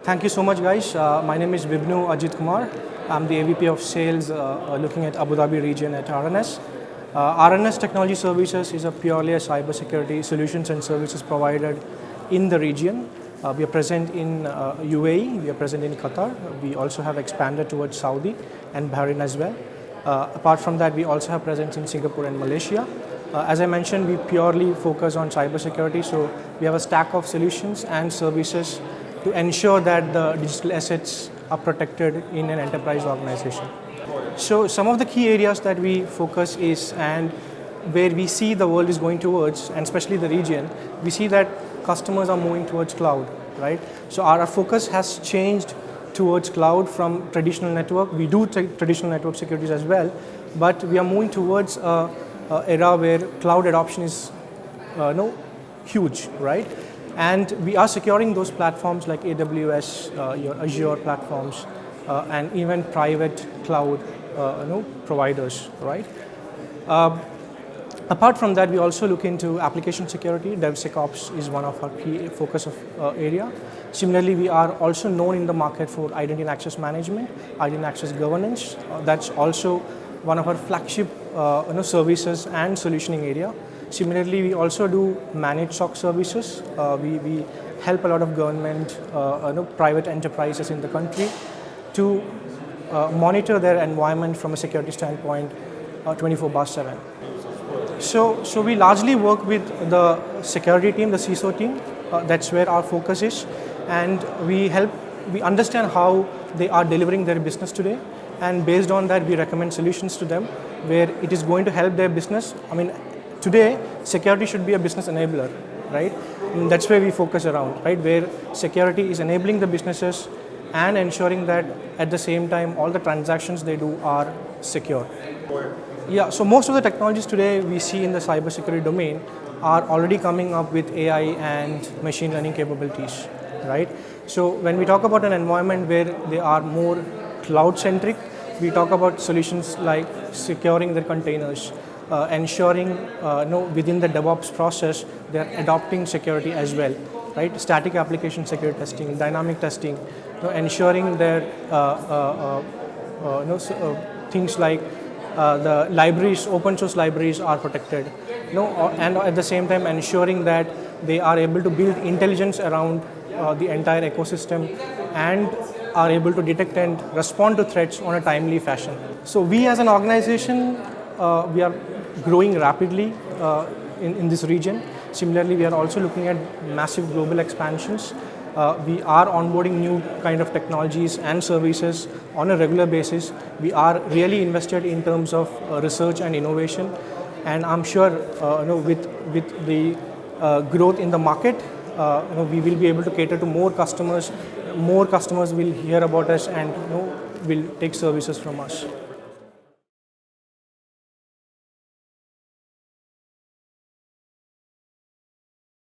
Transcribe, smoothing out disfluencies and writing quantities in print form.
Thank you so much, guys. My name is Vibnu Ajit Kumar. I'm the AVP of Sales looking at Abu Dhabi region at RNS. RNS Technology Services is a purely a cybersecurity solutions and services provided in the region. We are present in UAE, we are present in Qatar. We also have expanded towards Saudi and Bahrain as well. Apart from that, we also have presence in Singapore and Malaysia. As I mentioned, we purely focus on cybersecurity, so we have a stack of solutions and services to ensure that the digital assets are protected in an enterprise organization. So some of the key areas that we focus is, and where we see the world is going towards, and especially the region, we see that customers are moving towards cloud, right? So our focus has changed towards cloud from traditional network. We do traditional network securities as well, but we are moving towards a era where cloud adoption is huge, right? And we are securing those platforms like AWS, your Azure platforms, and even private cloud providers, right? Apart from that, we also look into application security. DevSecOps is one of our key focus of area. Similarly, we are also known in the market for identity and access management, identity and access governance. That's also one of our flagship services and solutioning area. Similarly, we also do managed SOC services. We help a lot of government, private enterprises in the country to monitor their environment from a security standpoint 24/7. So we largely work with the security team, the CISO team. That's where our focus is, and we understand how they are delivering their business today, and based on that, we recommend solutions to them where it is going to help their business. I mean, today, security should be a business enabler, right? And that's where we focus around, right? Where security is enabling the businesses and ensuring that at the same time, all the transactions they do are secure. Yeah, so most of the technologies today we see in the cybersecurity domain are already coming up with AI and machine learning capabilities, right? So when we talk about an environment where they are more cloud-centric, we talk about solutions like securing their containers, ensuring within the DevOps process they're adopting security as well, right? Static application security testing, dynamic testing, ensuring that things like the libraries, open source libraries are protected, and at the same time ensuring that they are able to build intelligence around the entire ecosystem and are able to detect and respond to threats on a timely fashion. So we as an organization, we are growing rapidly in this region. Similarly, we are also looking at massive global expansions. We are onboarding new kind of technologies and services on a regular basis. We are really invested in terms of research and innovation, and I'm sure with the growth in the market, we will be able to cater to more customers. More customers will hear about us and will take services from us.